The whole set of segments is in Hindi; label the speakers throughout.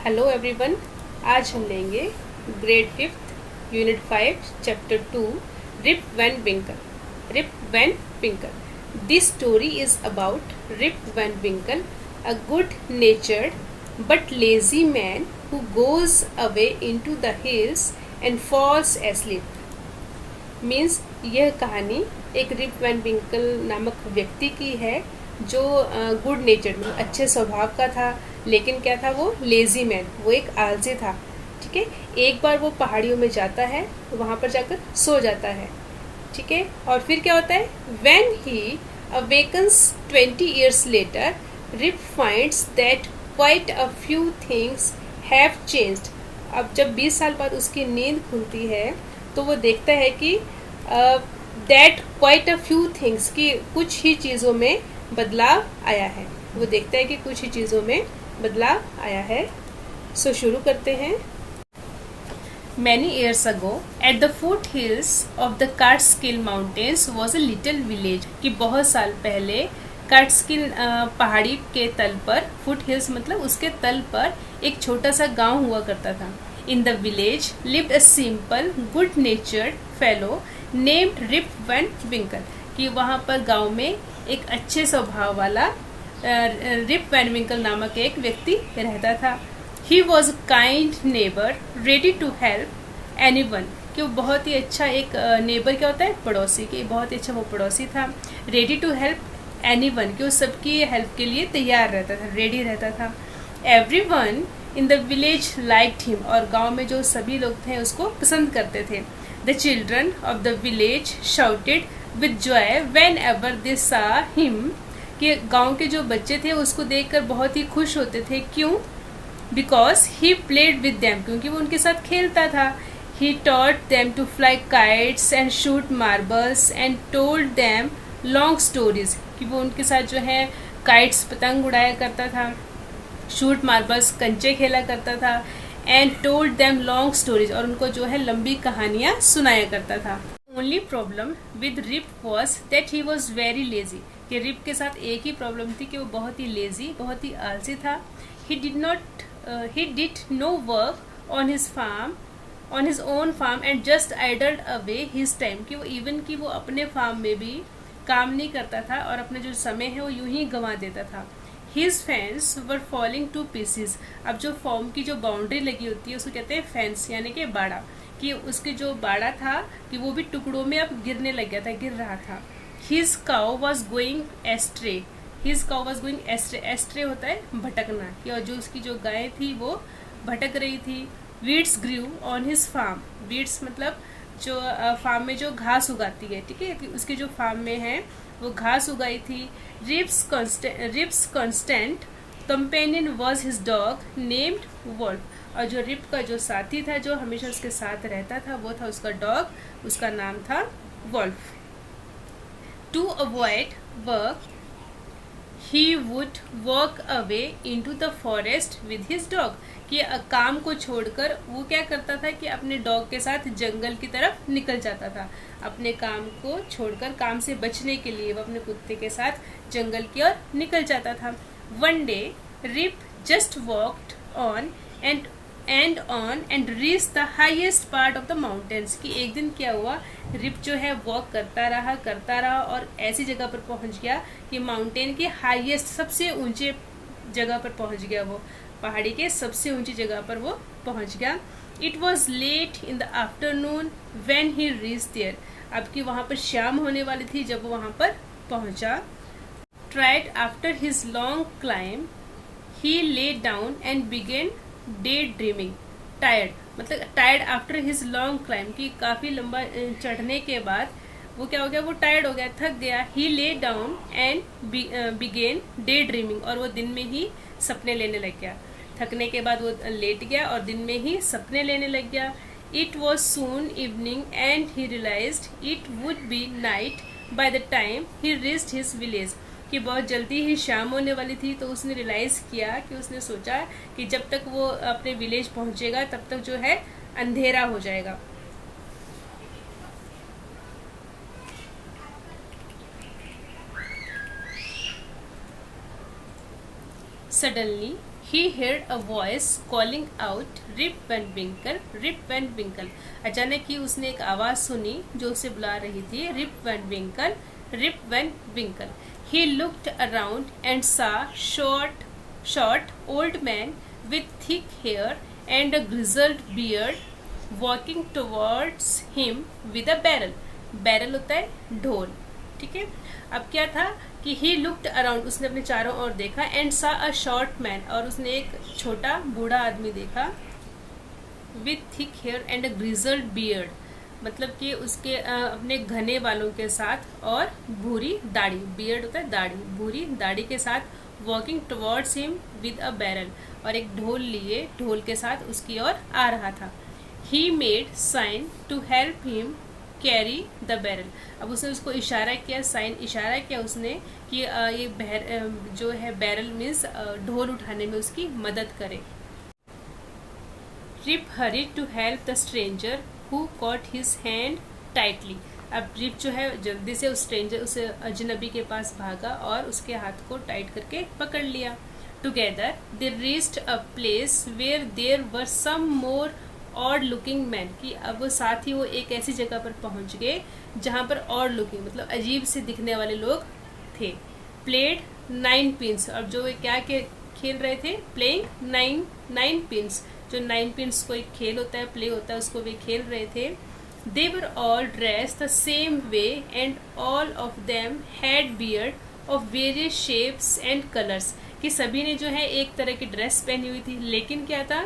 Speaker 1: Hello everyone. आज हम लेंगे grade 5th unit 5 chapter 2 Rip Van Winkle. Rip Van Winkle. This story is about Rip Van Winkle, a good natured but lazy man who goes away into the hills and falls asleep. Means यह कहानी एक रिप वैन विंकल नामक व्यक्ति की है जो गुड नेचर मतलब अच्छे स्वभाव का था, लेकिन क्या था वो लेजी मैन, वो एक आलसी था। ठीक है, एक बार वो पहाड़ियों में जाता है, वहां पर जाकर सो जाता है। ठीक है, और फिर क्या होता है, when he awakens 20 years later, Rip finds that quite a few things have changed. अब जब 20 साल बाद उसकी नींद खुलती है तो वो देखता है कि that quite a few things, की कुछ ही चीज़ों में बदलाव आया है। वो देखता है कि कुछ ही चीज़ों में बदलाव आया है। सो शुरू करते हैं। Many years ago, at the foothills of the Catskill Mountains was a little village। कि बहुत साल पहले काट्सकिल पहाड़ी के तल पर, फुट हिल्स मतलब उसके तल पर एक छोटा सा गांव हुआ करता था। In the village lived a simple, good-natured fellow named Rip Van Winkle। कि वहाँ पर गांव में एक अच्छे स्वभाव वाला रिप वैन विंकल नामक एक व्यक्ति रहता था। He was kind neighbour ready to help anyone. कि वो बहुत ही अच्छा एक नेबर क्या होता है, पड़ोसी। कि बहुत ही अच्छा वो पड़ोसी था। Ready to help anyone, कि वो सबकी हेल्प के लिए तैयार रहता था, रेडी रहता था। Every one in the village liked him, और गांव में जो सभी लोग थे उसको पसंद करते थे। The children of the village shouted with Joy when ever they सा हिम। कि गांव के जो बच्चे थे उसको देखकर बहुत ही खुश होते थे। क्यों? Because he played with them, क्योंकि वो उनके साथ खेलता था। He taught them to fly kites and shoot marbles and told them long stories. कि वो उनके साथ जो है काइट्स पतंग उड़ाया करता था, शूट मार्बल्स कंचे खेला करता था, and told them long stories, और उनको जो है लंबी कहानियां सुनाया करता था। Only problem with Rip was that he was very lazy. कि रिप के साथ एक ही प्रॉब्लम थी कि वो बहुत ही लेजी, बहुत ही आलसी था। He did no work on his farm, on his own farm and just idled away his time. कि वो इवन कि वो अपने फार्म में भी काम नहीं करता था और अपने जो समय है वो यूं ही गंवा देता था। His fences were falling to pieces. अब जो फॉर्म की जो बाउंड्री लगी होती है उसको कहते हैं फेंस, यानी कि बाड़ा। कि उसके जो बाड़ा था कि वो भी टुकड़ों में अब गिरने लग गया था, गिर रहा था। His cow was going ashtray. His cow was going ashtray. Ashtray होता है भटकना। कि और जो उसकी जो गाय थी वो भटक रही थी। Weeds grew on his farm. Weeds मतलब जो फार्म में जो घास उगाती है। ठीक है, कि उसके जो फार्म में है वो घास उगाई थी। Rip's constant companion was his dog named Wolf. और जो रिप का जो साथी था, जो हमेशा उसके साथ रहता था, वो था उसका डॉग, उसका नाम था Wolf. To avoid work he would walk away into the forest with his dog. कि काम को छोड़कर वो क्या करता था कि अपने डॉग के साथ जंगल की तरफ निकल जाता था। अपने काम को छोड़कर, काम से बचने के लिए वो अपने कुत्ते के साथ जंगल की ओर निकल जाता था। One day Rip just walked on and reach the highest part of the mountains. कि एक दिन क्या हुआ, रिप जो है वॉक करता रहा और ऐसी जगह पर पहुंच गया कि माउंटेन के हाईएस्ट, सबसे ऊंचे जगह पर पहुंच गया। वो पहाड़ी के सबसे ऊंची जगह पर वो पहुंच गया। It was late in the afternoon when he reach there. अब कि वहां पर शाम होने वाली थी जब वो वहां पर पहुंचा। Tired after his long climb he lay down and began day dreaming. Tired मतलब tired after his long climb. की काफी लंबा चढ़ने के बाद वो क्या हो गया, वो टायर्ड हो गया, थक गया। He lay down and began day dreaming, और वो दिन में ही सपने लेने लग गया। थकने के बाद वो लेट गया और दिन में ही सपने लेने लग गया। It was soon evening and he realised it would be night by the time he reached his village. कि बहुत जल्दी ही शाम होने वाली थी, तो उसने रियलाइज किया, कि उसने सोचा कि जब तक वो अपने विलेज पहुंचेगा तब तक जो है अंधेरा हो जाएगा। Suddenly He heard a voice calling out, Rip Van Winkle, Rip Van Winkle. अचानक ही उसने एक आवाज सुनी जो उसे बुला रही थी, Rip Van Winkle, Rip Van Winkle. He looked around and saw short old man with thick hair and a grizzled beard walking towards him with a barrel. Barrel होता है ढोल, ठीक है. अब क्या था कि ही लुक्ड अराउंड, उसने अपने चारों ओर देखा, एंड सा अ शॉर्ट मैन, और उसने एक छोटा बूढ़ा आदमी देखा, with thick hair and a grizzled beard, मतलब कि उसके अपने घने बालों के साथ और भूरी दाढ़ी, बियर्ड होता है दाढ़ी, भूरी दाढ़ी के साथ, walking towards him with a barrel, और एक ढोल लिए ढोल के साथ उसकी ओर आ रहा था. He made sign to help him carry the barrel. अब उसने उसको इशारा किया, साइन इशारा किया उसने कि ये जो है बैरल मीन्स ढोल उठाने में उसकी मदद करे. Rip hurried to help the stranger who caught his hand tightly. अब रिप जो है जल्दी से उस अजनबी के पास भागा और उसके हाथ को टाइट करके पकड़ लिया. Together they reached a place where there were some more odd looking man, कि अब वो साथ ही वो एक ऐसी जगह पर पहुंच गए जहां पर ऑड लुकिंग मतलब अजीब से दिखने वाले लोग थे. प्लेड 9 पिन्स, और जो क्या खेल रहे थे, प्लेइंग 9 पिन्स, जो 9 पिन्स को एक खेल होता है, प्ले होता है, उसको वे खेल रहे थे. They were all dress the same way and all of them had beard of various shapes and colours, कि सभी ने जो है एक तरह की ड्रेस पहनी हुई थी, लेकिन क्या था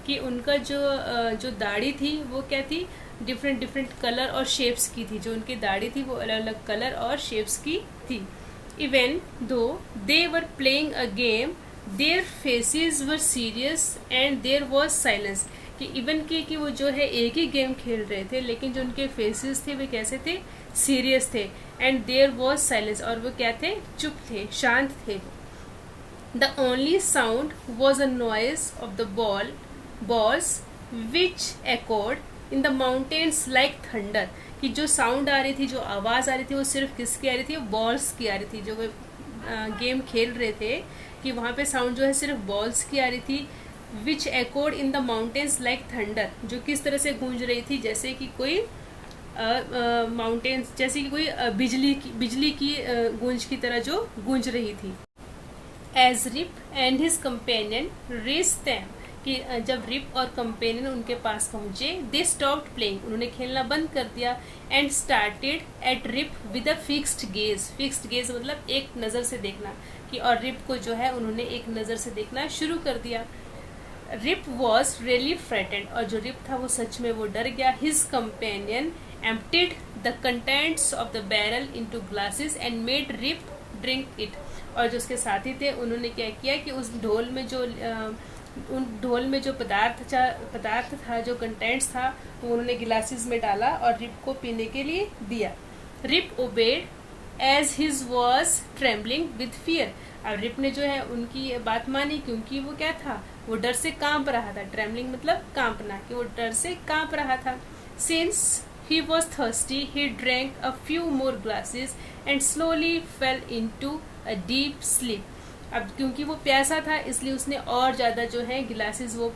Speaker 1: कि उनका जो दाढ़ी थी वो क्या थी, डिफरेंट कलर और शेप्स की थी. जो उनकी दाढ़ी थी वो अलग अलग कलर और शेप्स की थी. Even though they were playing a game their faces were serious and there was silence, कि इवन कि वो जो है एक ही गेम खेल रहे थे, लेकिन जो उनके फेसेस थे वे कैसे थे, सीरियस थे. एंड देयर वाज साइलेंस, और वो क्या थे, चुप थे, शांत थे. The only sound was a noise of the balls which echoed in the mountains like thunder, कि जो साउंड आ रही थी, जो आवाज आ रही थी, वो सिर्फ किसकी आ रही थी, बॉल्स की आ रही थी. जो वे गेम खेल रहे थे कि वहाँ पे साउंड जो है सिर्फ बॉल्स की आ रही थी. विच echoed in the mountains like thunder, जो किस तरह से गूंज रही थी, जैसे कि कोई माउंटेन्स, जैसे कि कोई बिजली की गूंज की तरह जो गूंज रही थी. As Rip and his companion reached them, कि जब रिप और कंपेनियन उनके पास पहुंचे, दे स्टॉप्ड प्लेइंग, उन्होंने खेलना बंद कर दिया. And started at Rip with a fixed gaze. Fixed gaze मतलब एक नज़र से देखना, कि और रिप को जो है उन्होंने एक नज़र से देखना शुरू कर दिया. रिप वॉज रियली फ्रेटेंड, और जो रिप था वो सच में वो डर गया. His companion emptied the contents of the barrel into glasses and made Rip drink it. और जो उसके साथी थे उन्होंने क्या किया कि उस ढोल में जो पदार्थ था, जो कंटेंट्स था, वो उन्होंने गिलासेस में डाला और रिप को पीने के लिए दिया. Rip obeyed as his was trembling with fear. अब रिप ने जो है उनकी बात मानी, क्योंकि वो क्या था, वो डर से कांप रहा था. ट्रेम्बलिंग मतलब कांपना, कि वो डर से कांप रहा था. Since he was thirsty, he drank a few more glasses and slowly fell into a deep sleep. अब क्योंकि वो प्यासा था इसलिए उसने और ज़्यादा जो है गिलासेस वो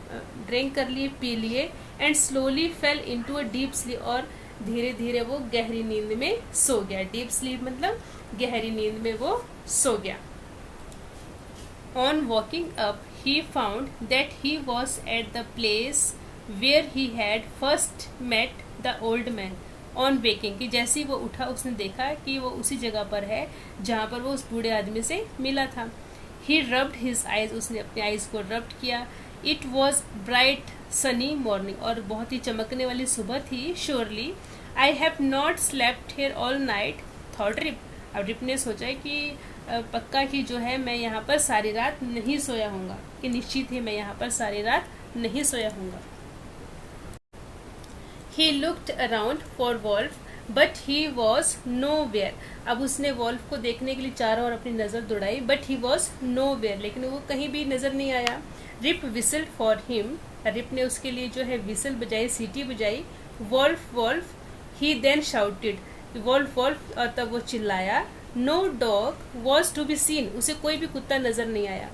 Speaker 1: ड्रिंक कर लिए, पी लिए. And slowly fail into a deep sleep, और धीरे धीरे वो गहरी नींद में सो गया. डीप स्लीप मतलब गहरी नींद में वो सो गया. On waking up he found that he was at the place where he had first met the old man on waking, कि जैसे ही वो उठा उसने देखा कि वो उसी जगह पर है जहाँ पर वो उस बूढ़े आदमी से मिला था. ही रब्ड हिज आइज, उसने अपने आइज को रब्ड किया. It was bright sunny morning, और बहुत ही चमकने वाली सुबह थी. Surely I have not slept here all night, thought Rip. अब रिप ने सोचा कि पक्का कि जो है मैं यहाँ पर सारी रात नहीं सोया हूँगा, कि निश्चित ही मैं यहाँ पर सारी रात नहीं सोया हूँगा. He looked around for Wolf, but he was nowhere. अब उसने वॉल्फ को देखने के लिए चारों ओर अपनी नज़र दौड़ाई, but he was nowhere, लेकिन वो कहीं भी नज़र नहीं आया. Rip whistled for him, Rip ने उसके लिए जो है विसल बजाई, सीटी बजाई. Wolf, Wolf, he then shouted, Wolf, Wolf, और तब वो चिल्लाया. No dog was to be seen, उसे कोई भी कुत्ता नज़र नहीं आया.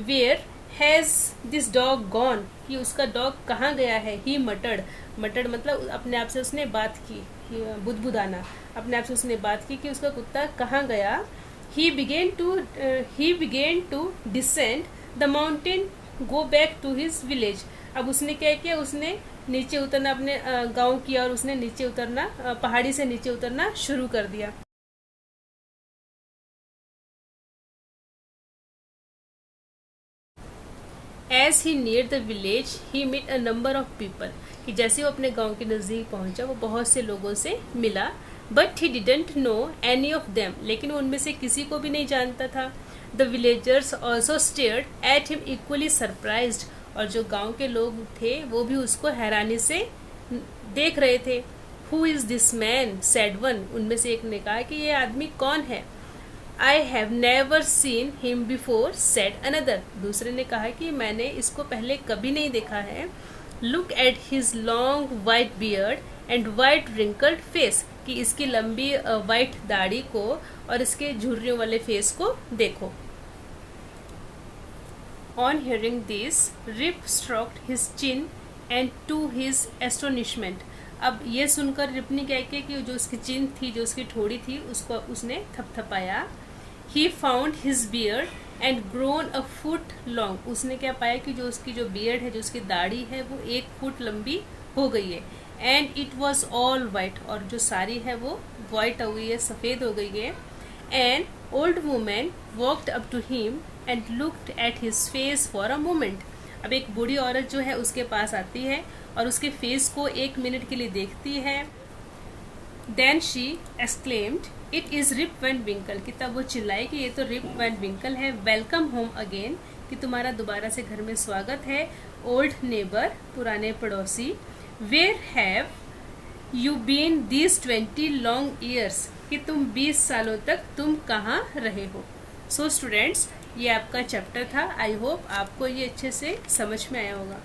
Speaker 1: Where has this dog gone, कि उसका डॉग कहाँ गया है। ही मटर्ड, मटर्ड मतलब अपने आप से उसने बात की, बुदबुदाना, अपने आप से उसने बात की कि उसका कुत्ता कहाँ गया। He began to descend the mountain, go back to his village. अब उसने क्या किया, उसने नीचे उतरना, अपने गांव की और उसने नीचे उतरना, पहाड़ी से नीचे उतरना शुरू कर दिया। As he near the village he met a number of people, कि जैसे वो अपने गांव के नज़दीक पहुंचा वो बहुत से लोगों से मिला। But he didn't know any of them, लेकिन वो उनमें से किसी को भी नहीं जानता था। The villagers also stared at him equally surprised, और जो गांव के लोग थे वो भी उसको हैरानी से देख रहे थे। Who is this man, said one, उनमें से एक ने कहा कि ये आदमी कौन है। I have never seen him before, said another, दूसरे ने कहा कि मैंने इसको पहले कभी नहीं देखा है। Look at his long white beard and white wrinkled face, कि इसकी लंबी वाइट दाढ़ी को और इसके झुर्रियों वाले फेस को देखो। On hearing this Rip stroked his chin and to his astonishment, अब ये सुनकर रिप ने क्या किया कि जो उसकी चिन थी, जो उसकी ठोड़ी थी, उसको उसने थपथपाया। He found his beard and grown a foot long, उसने क्या पाया कि जो उसकी जो बियर्ड है, जो उसकी दाढ़ी है, वो 1 फुट लंबी हो गई है। And it was all white, और जो साड़ी है वो वाइट हो गई है, सफ़ेद हो गई है। And old women walked up to him and looked at his face for a moment, अब एक बूढ़ी औरत जो है उसके पास आती है और उसके फेस को 1 मिनट के लिए देखती है। Then she exclaimed it is Rip Van Winkle, कि तब वो चिल्लाई कि ये तो रिप वैन विंकल है। वेलकम होम अगेन, कि तुम्हारा दोबारा से घर में स्वागत है। ओल्ड नेबर, पुराने पड़ोसी। Where have you been this 20 long years, कि तुम 20 सालों तक तुम कहाँ रहे हो। सो स्टूडेंट्स, ये आपका चैप्टर था। आई होप आपको ये अच्छे से समझ में आया होगा।